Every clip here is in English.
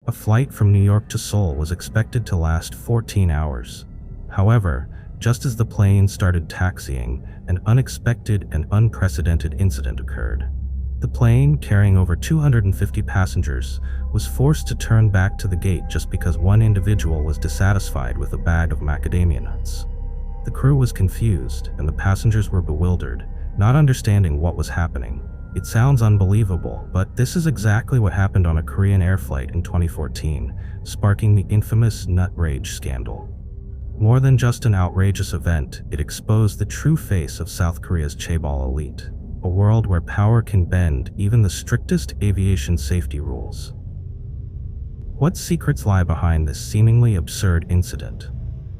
A flight from New York to Seoul was expected to last 14 hours. However, just as the plane started taxiing, an unexpected and unprecedented incident occurred. The plane, carrying over 250 passengers, was forced to turn back to the gate just because one individual was dissatisfied with a bag of macadamia nuts. The crew was confused, and the passengers were bewildered, not understanding what was happening. It sounds unbelievable, but this is exactly what happened on a Korean Air flight in 2014, sparking the infamous nut rage scandal. More than just an outrageous event, it exposed the true face of South Korea's Chaebol elite, a world where power can bend even the strictest aviation safety rules. What secrets lie behind this seemingly absurd incident?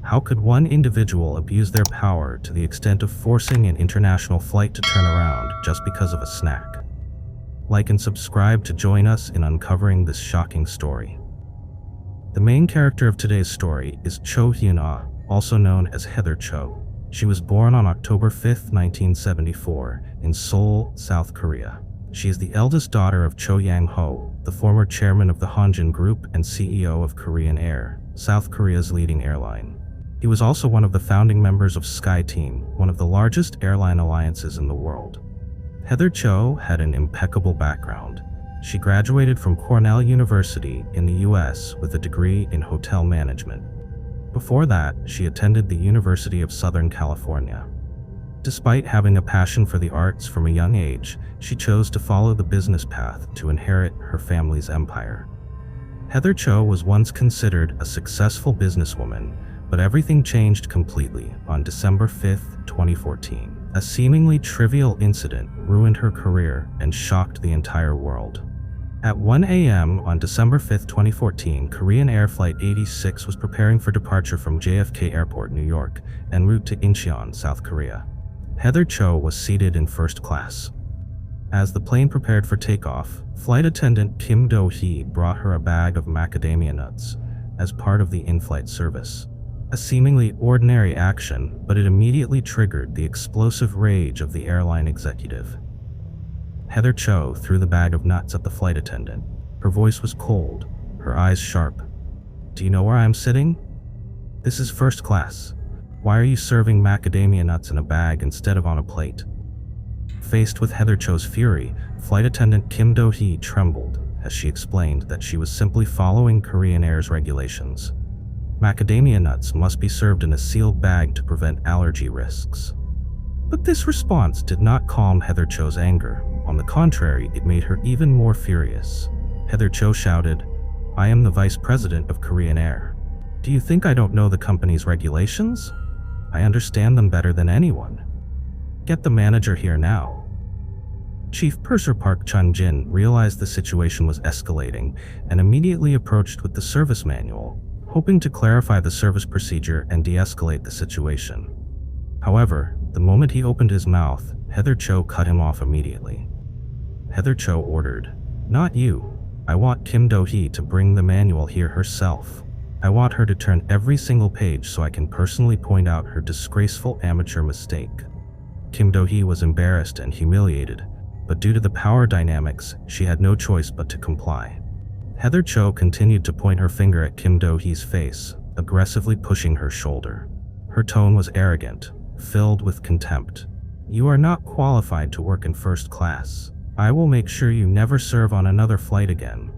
How could one individual abuse their power to the extent of forcing an international flight to turn around just because of a snack? Like and subscribe to join us in uncovering this shocking story. The main character of today's story is Cho Hyun-ah, also known as Heather Cho. She was born on October 5, 1974, in Seoul, South Korea. She is the eldest daughter of Cho Yang-ho, the former chairman of the Hanjin Group and CEO of Korean Air, South Korea's leading airline. He was also one of the founding members of SkyTeam, one of the largest airline alliances in the world. Heather Cho had an impeccable background. She graduated from Cornell University in the US with a degree in hotel management. Before that, she attended the University of Southern California. Despite having a passion for the arts from a young age, she chose to follow the business path to inherit her family's empire. Heather Cho was once considered a successful businesswoman, but everything changed completely on December 5, 2014. A seemingly trivial incident ruined her career and shocked the entire world. At 1 a.m. on December 5, 2014, Korean Air Flight 86 was preparing for departure from JFK Airport, New York, en route to Incheon, South Korea. Heather Cho was seated in first class. As the plane prepared for takeoff, flight attendant Kim Do-hee brought her a bag of macadamia nuts as part of the in-flight service. A seemingly ordinary action, but it immediately triggered the explosive rage of the airline executive. Heather Cho threw the bag of nuts at the flight attendant. Her voice was cold, her eyes sharp. "Do you know where I am sitting? This is first class. Why are you serving macadamia nuts in a bag instead of on a plate?" Faced with Heather Cho's fury, flight attendant Kim Do-hee trembled as she explained that she was simply following Korean Air's regulations. Macadamia nuts must be served in a sealed bag to prevent allergy risks. But this response did not calm Heather Cho's anger. On the contrary, it made her even more furious. Heather Cho shouted, "I am the vice president of Korean Air. Do you think I don't know the company's regulations? I understand them better than anyone. Get the manager here now." Chief Purser Park Chun-jin realized the situation was escalating and immediately approached with the service manual, hoping to clarify the service procedure and de-escalate the situation. However, the moment he opened his mouth, Heather Cho cut him off immediately. Heather Cho ordered, "Not you. I want Kim Do-hee to bring the manual here herself. I want her to turn every single page so I can personally point out her disgraceful amateur mistake." Kim Do-hee was embarrassed and humiliated, but due to the power dynamics, she had no choice but to comply. Heather Cho continued to point her finger at Kim Do-hee's face, aggressively pushing her shoulder. Her tone was arrogant, filled with contempt. "You are not qualified to work in first class. I will make sure you never serve on another flight again."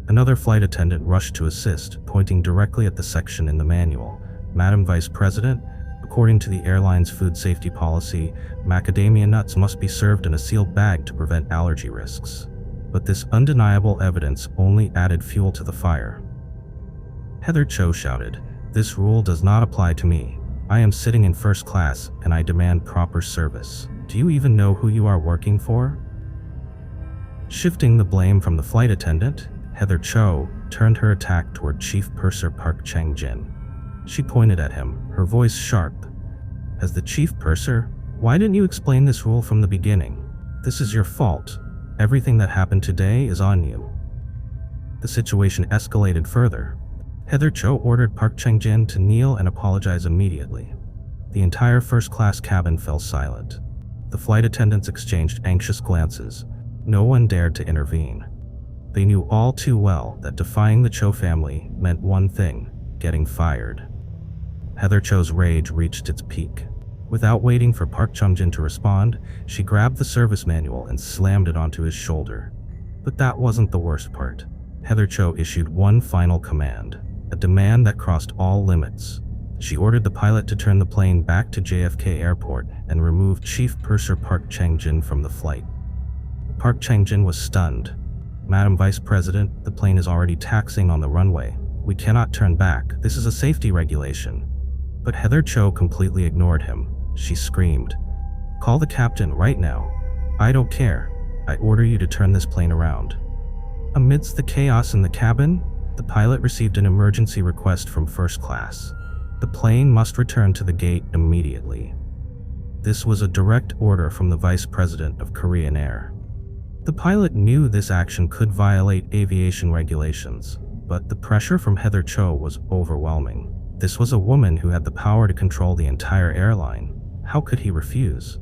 Another flight attendant rushed to assist, pointing directly at the section in the manual. "Madam Vice President, according to the airline's food safety policy, macadamia nuts must be served in a sealed bag to prevent allergy risks." But this undeniable evidence only added fuel to the fire. Heather Cho shouted, "This rule does not apply to me. I am sitting in first class and I demand proper service. Do you even know who you are working for?" Shifting the blame from the flight attendant, Heather Cho turned her attack toward Chief Purser Park Chang-jin. She pointed at him, her voice sharp. "As the chief purser, why didn't you explain this rule from the beginning? This is your fault. Everything that happened today is on you." The situation escalated further. Heather Cho ordered Park Chang-jin to kneel and apologize immediately. The entire first-class cabin fell silent. The flight attendants exchanged anxious glances. No one dared to intervene. They knew all too well that defying the Cho family meant one thing: getting fired. Heather Cho's rage reached its peak. Without waiting for Park Chung-jin to respond, she grabbed the service manual and slammed it onto his shoulder. But that wasn't the worst part. Heather Cho issued one final command, a demand that crossed all limits. She ordered the pilot to turn the plane back to JFK Airport and remove Chief Purser Park Chang-jin from the flight. Park Chang-jin was stunned. "Madam Vice President, the plane is already taxiing on the runway. We cannot turn back. This is a safety regulation." But Heather Cho completely ignored him. She screamed, "Call the captain right now. I don't care. I order you to turn this plane around." Amidst the chaos in the cabin, the pilot received an emergency request from first class. The plane must return to the gate immediately. This was a direct order from the Vice President of Korean Air. The pilot knew this action could violate aviation regulations, but the pressure from Heather Cho was overwhelming. This was a woman who had the power to control the entire airline. How could he refuse?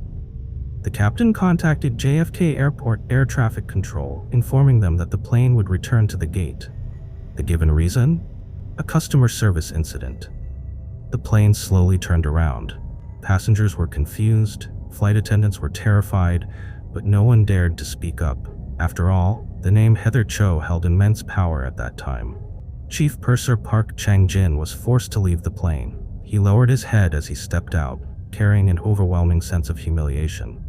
The captain contacted JFK Airport Air Traffic Control, informing them that the plane would return to the gate. The given reason? A customer service incident. The plane slowly turned around. Passengers were confused, flight attendants were terrified, but no one dared to speak up. After all, the name Heather Cho held immense power at that time. Chief Purser Park Chang-jin was forced to leave the plane. He lowered his head as he stepped out, carrying an overwhelming sense of humiliation.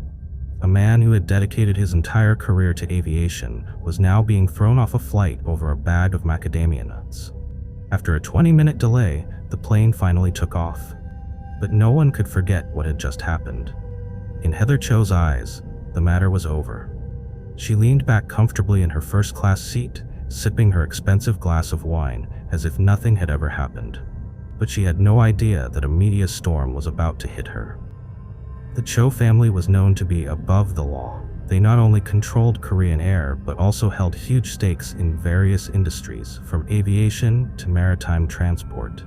A man who had dedicated his entire career to aviation was now being thrown off a flight over a bag of macadamia nuts. After a 20-minute delay, the plane finally took off. But no one could forget what had just happened. In Heather Cho's eyes, the matter was over. She leaned back comfortably in her first-class seat, sipping her expensive glass of wine as if nothing had ever happened. But she had no idea that a media storm was about to hit her. The Cho family was known to be above the law. They not only controlled Korean Air, but also held huge stakes in various industries, from aviation to maritime transport.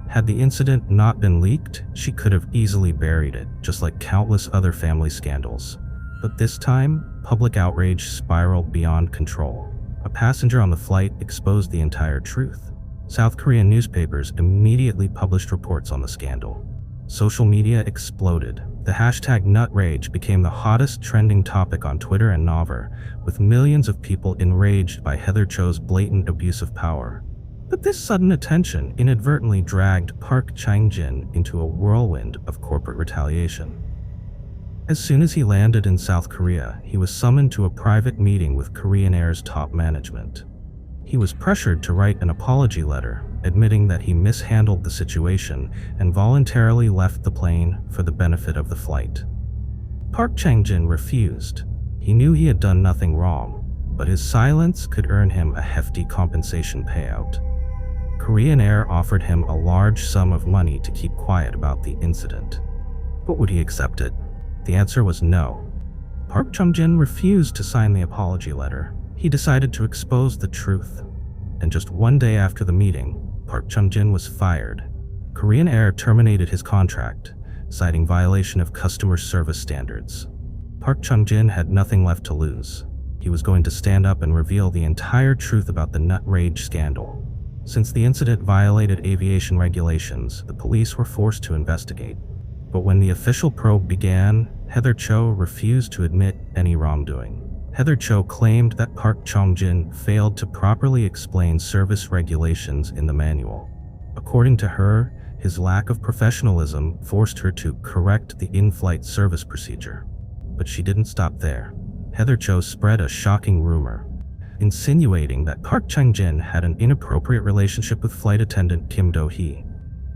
Had the incident not been leaked, she could have easily buried it, just like countless other family scandals. But this time, public outrage spiraled beyond control. A passenger on the flight exposed the entire truth. South Korean newspapers immediately published reports on the scandal. Social media exploded. The hashtag #nutrage became the hottest trending topic on Twitter and Naver, with millions of people enraged by Heather Cho's blatant abuse of power. But this sudden attention inadvertently dragged Park Chang-jin into a whirlwind of corporate retaliation. As soon as he landed in South Korea, he was summoned to a private meeting with Korean Air's top management. He was pressured to write an apology letter, admitting that he mishandled the situation and voluntarily left the plane for the benefit of the flight. Park Chang-jin refused. He knew he had done nothing wrong, but his silence could earn him a hefty compensation payout. Korean Air offered him a large sum of money to keep quiet about the incident. But would he accept it? The answer was no. Park Chung-jin refused to sign the apology letter. He decided to expose the truth. And just one day after the meeting, Park Chung-jin was fired. Korean Air terminated his contract, citing violation of customer service standards. Park Chung-jin had nothing left to lose. He was going to stand up and reveal the entire truth about the Nutrage scandal. Since the incident violated aviation regulations, the police were forced to investigate. But when the official probe began, Heather Cho refused to admit any wrongdoing. Heather Cho claimed that Park Chung-jin failed to properly explain service regulations in the manual. According to her, his lack of professionalism forced her to correct the in-flight service procedure. But she didn't stop there. Heather Cho spread a shocking rumor, insinuating that Park Chung-jin had an inappropriate relationship with flight attendant Kim Do-hee.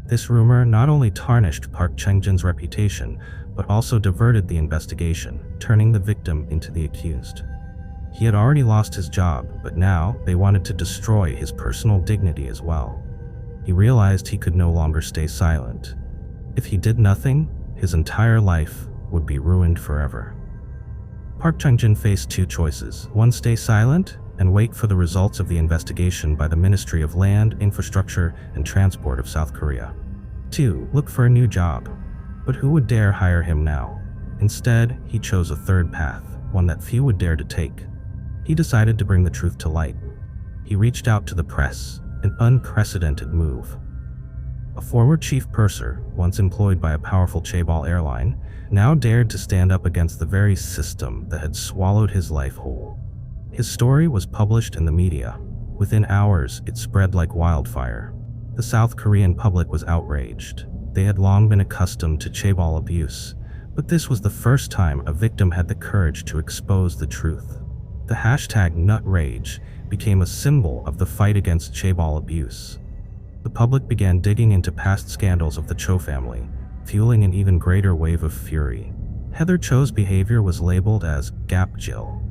This rumor not only tarnished Park Chung-jin's reputation, but also diverted the investigation, turning the victim into the accused. He had already lost his job, but now they wanted to destroy his personal dignity as well. He realized he could no longer stay silent. If he did nothing, his entire life would be ruined forever. Park Chung-jin faced two choices: one, stay silent and wait for the results of the investigation by the Ministry of Land, Infrastructure, and Transport of South Korea. 2, look for a new job. But who would dare hire him now? Instead, he chose a third path, one that few would dare to take. He decided to bring the truth to light. He reached out to the press, an unprecedented move. A former chief purser, once employed by a powerful Chaebol airline, now dared to stand up against the very system that had swallowed his life whole. His story was published in the media. Within hours, it spread like wildfire. The South Korean public was outraged. They had long been accustomed to Chaebol abuse, but this was the first time a victim had the courage to expose the truth. The hashtag #NutRage became a symbol of the fight against Chaebol abuse. The public began digging into past scandals of the Cho family, fueling an even greater wave of fury. Heather Cho's behavior was labeled as gapjil.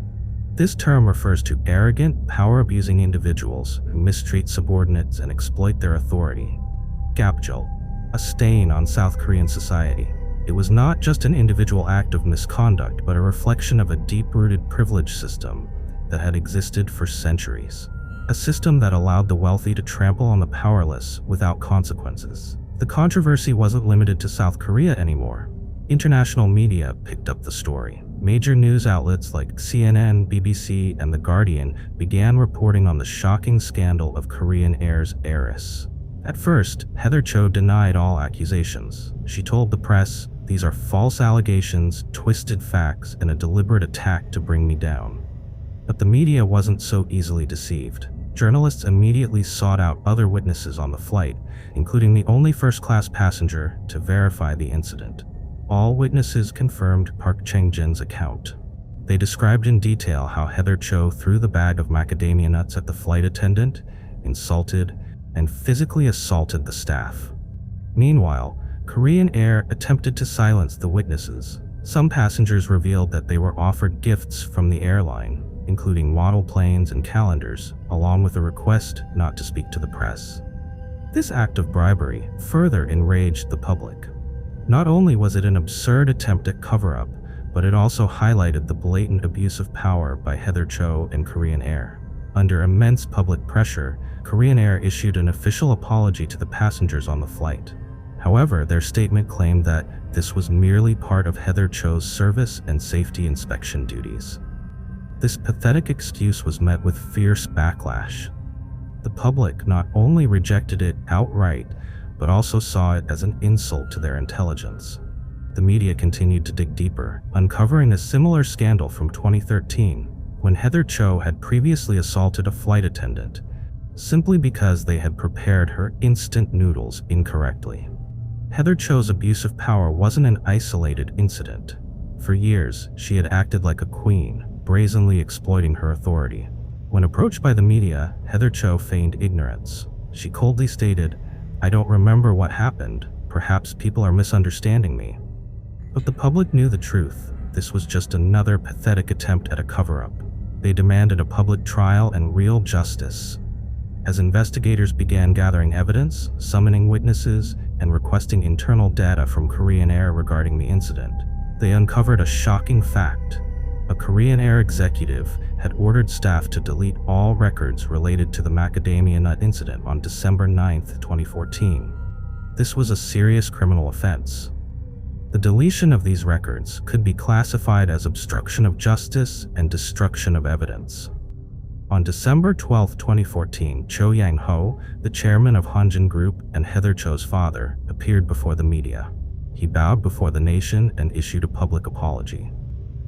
This term refers to arrogant, power-abusing individuals who mistreat subordinates and exploit their authority. Gapjil, a stain on South Korean society. It was not just an individual act of misconduct, but a reflection of a deep-rooted privilege system that had existed for centuries. A system that allowed the wealthy to trample on the powerless without consequences. The controversy wasn't limited to South Korea anymore. International media picked up the story. Major news outlets like CNN, BBC, and The Guardian began reporting on the shocking scandal of Korean Air's heiress. At first, Heather Cho denied all accusations. She told the press, "These are false allegations, twisted facts, and a deliberate attack to bring me down." But the media wasn't so easily deceived. Journalists immediately sought out other witnesses on the flight, including the only first-class passenger, to verify the incident. All witnesses confirmed Park Chang-jin's account. They described in detail how Heather Cho threw the bag of macadamia nuts at the flight attendant, insulted, and physically assaulted the staff. Meanwhile, Korean Air attempted to silence the witnesses. Some passengers revealed that they were offered gifts from the airline, including model planes and calendars, along with a request not to speak to the press. This act of bribery further enraged the public. Not only was it an absurd attempt at cover-up, but it also highlighted the blatant abuse of power by Heather Cho and Korean Air. Under immense public pressure, Korean Air issued an official apology to the passengers on the flight. However, their statement claimed that this was merely part of Heather Cho's service and safety inspection duties. This pathetic excuse was met with fierce backlash. The public not only rejected it outright, but also saw it as an insult to their intelligence. The media continued to dig deeper, uncovering a similar scandal from 2013, when Heather Cho had previously assaulted a flight attendant, simply because they had prepared her instant noodles incorrectly. Heather Cho's abuse of power wasn't an isolated incident. For years, she had acted like a queen, brazenly exploiting her authority. When approached by the media, Heather Cho feigned ignorance. She coldly stated, "I don't remember what happened. Perhaps people are misunderstanding me." But the public knew the truth. This was just another pathetic attempt at a cover-up. They demanded a public trial and real justice. As investigators began gathering evidence, summoning witnesses, and requesting internal data from Korean Air regarding the incident, they uncovered a shocking fact. A Korean Air executive had ordered staff to delete all records related to the macadamia nut incident on December 9, 2014. This was a serious criminal offense. The deletion of these records could be classified as obstruction of justice and destruction of evidence. On December 12, 2014, Cho Yang-ho, the chairman of Hanjin Group and Heather Cho's father, appeared before the media. He bowed before the nation and issued a public apology.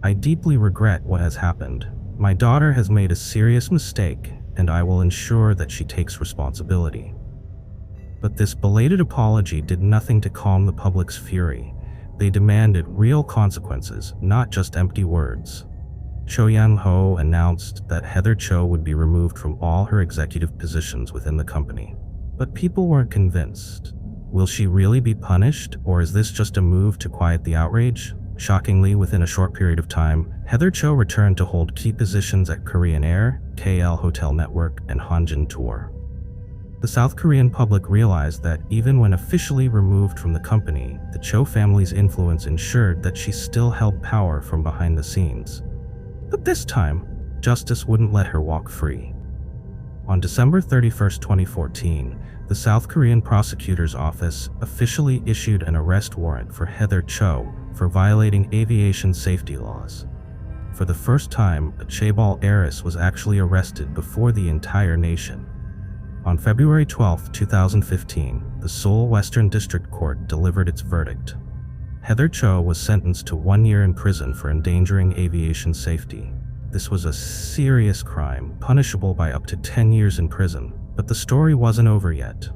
"I deeply regret what has happened. My daughter has made a serious mistake, and I will ensure that she takes responsibility." But this belated apology did nothing to calm the public's fury. They demanded real consequences, not just empty words. Cho Yang-ho announced that Heather Cho would be removed from all her executive positions within the company. But people weren't convinced. Will she really be punished, or is this just a move to quiet the outrage? Shockingly, within a short period of time, Heather Cho returned to hold key positions at Korean Air, KL Hotel Network, and Hanjin Tour. The South Korean public realized that even when officially removed from the company, the Cho family's influence ensured that she still held power from behind the scenes. But this time, justice wouldn't let her walk free. On December 31, 2014, the South Korean prosecutor's office officially issued an arrest warrant for Heather Cho for violating aviation safety laws. For the first time, a Chaebol heiress was actually arrested before the entire nation. On February 12, 2015, the Seoul Western District Court delivered its verdict. Heather Cho was sentenced to 1 year in prison for endangering aviation safety. This was a serious crime, punishable by up to 10 years in prison, but the story wasn't over yet.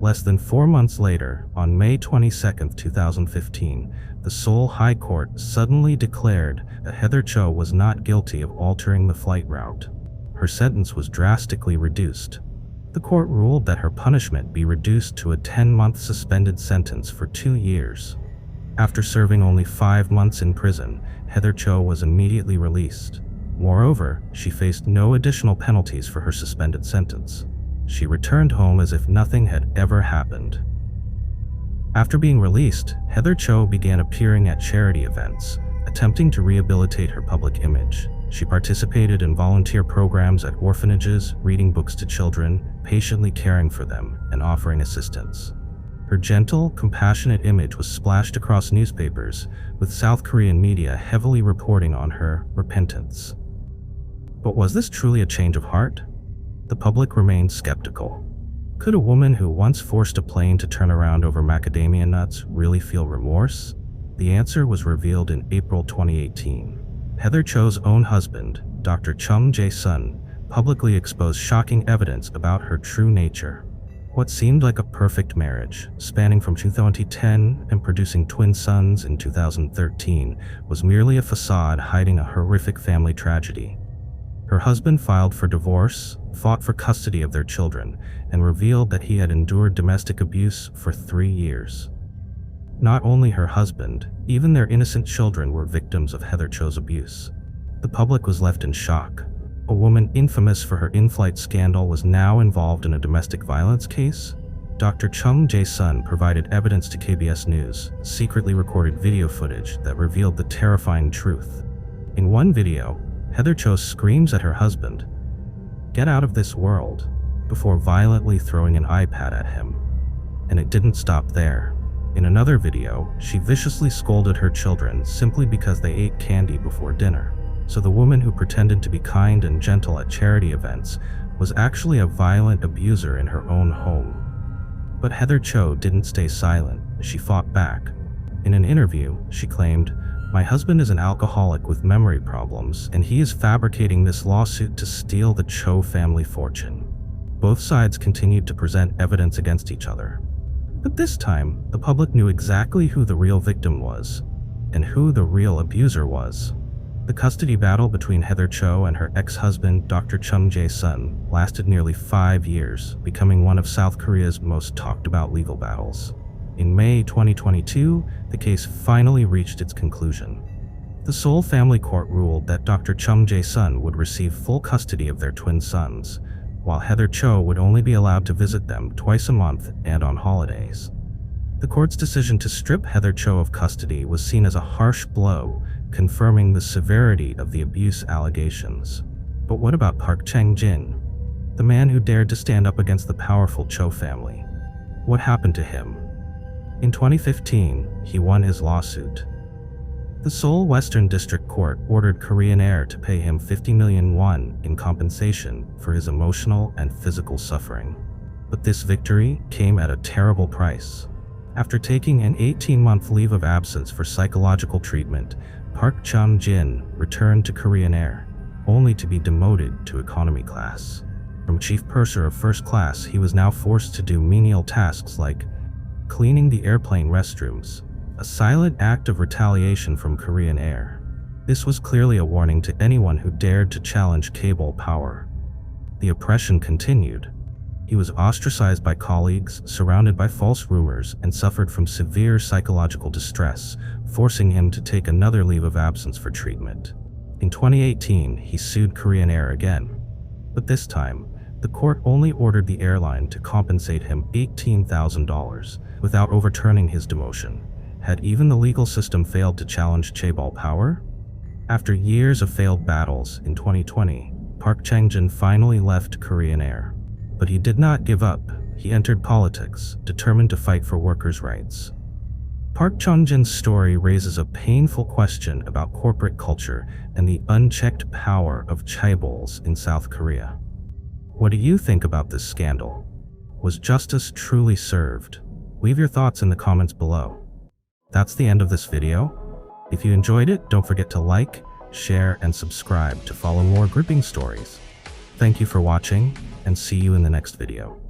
Less than 4 months later, on May 22, 2015, the Seoul High Court suddenly declared that Heather Cho was not guilty of altering the flight route. Her sentence was drastically reduced. The court ruled that her punishment be reduced to a 10-month suspended sentence for 2 years. After serving only 5 months in prison, Heather Cho was immediately released. Moreover, she faced no additional penalties for her suspended sentence. She returned home as if nothing had ever happened. After being released, Heather Cho began appearing at charity events, attempting to rehabilitate her public image. She participated in volunteer programs at orphanages, reading books to children, patiently caring for them, and offering assistance. Her gentle, compassionate image was splashed across newspapers, with South Korean media heavily reporting on her repentance. But was this truly a change of heart? The public remained skeptical. Could a woman who once forced a plane to turn around over macadamia nuts really feel remorse? The answer was revealed in April 2018. Heather Cho's own husband, Dr. Chung Jae-sun, publicly exposed shocking evidence about her true nature. What seemed like a perfect marriage, spanning from 2010 and producing twin sons in 2013, was merely a facade hiding a horrific family tragedy. Her husband filed for divorce, fought for custody of their children, and revealed that he had endured domestic abuse for 3 years. Not only her husband, even their innocent children were victims of Heather Cho's abuse. The public was left in shock. A woman infamous for her in-flight scandal was now involved in a domestic violence case? Dr. Chung Jae-sun provided evidence to KBS News, secretly recorded video footage that revealed the terrifying truth. In one video, Heather Cho screams at her husband, "Get out of this world," before violently throwing an iPad at him. And it didn't stop there. In another video, she viciously scolded her children simply because they ate candy before dinner. So the woman who pretended to be kind and gentle at charity events was actually a violent abuser in her own home. But Heather Cho didn't stay silent. She fought back. In an interview, she claimed, "My husband is an alcoholic with memory problems, and he is fabricating this lawsuit to steal the Cho family fortune." Both sides continued to present evidence against each other. But this time, the public knew exactly who the real victim was, and who the real abuser was. The custody battle between Heather Cho and her ex-husband, Dr. Chung Jae-sun, lasted nearly 5 years, becoming one of South Korea's most talked-about legal battles. In May 2022, the case finally reached its conclusion. The Seoul Family Court ruled that Dr. Chung Jae-sun would receive full custody of their twin sons, while Heather Cho would only be allowed to visit them twice a month and on holidays. The court's decision to strip Heather Cho of custody was seen as a harsh blow, confirming the severity of the abuse allegations. But what about Park Chang-jin, the man who dared to stand up against the powerful Cho family? What happened to him? In 2015, he won his lawsuit. The Seoul Western District Court ordered Korean Air to pay him 50 million won in compensation for his emotional and physical suffering. But this victory came at a terrible price. After taking an 18-month leave of absence for psychological treatment, Park Chang-jin returned to Korean Air, only to be demoted to economy class. From chief purser of first class, he was now forced to do menial tasks like cleaning the airplane restrooms, a silent act of retaliation from Korean Air. This was clearly a warning to anyone who dared to challenge Chaebol power. The oppression continued. He was ostracized by colleagues, surrounded by false rumors, and suffered from severe psychological distress, forcing him to take another leave of absence for treatment. In 2018, he sued Korean Air again. But this time, the court only ordered the airline to compensate him $18,000 without overturning his demotion. Had even the legal system failed to challenge Chaebol power? After years of failed battles, in 2020, Park Chang-jin finally left Korean Air. But he did not give up. He entered politics, determined to fight for workers' rights. Park Chung-jin's story raises a painful question about corporate culture and the unchecked power of chaebols in South Korea. What do you think about this scandal? Was justice truly served? Leave your thoughts in the comments below. That's the end of this video. If you enjoyed it, don't forget to like, share, and subscribe to follow more gripping stories. Thank you for watching, and see you in the next video.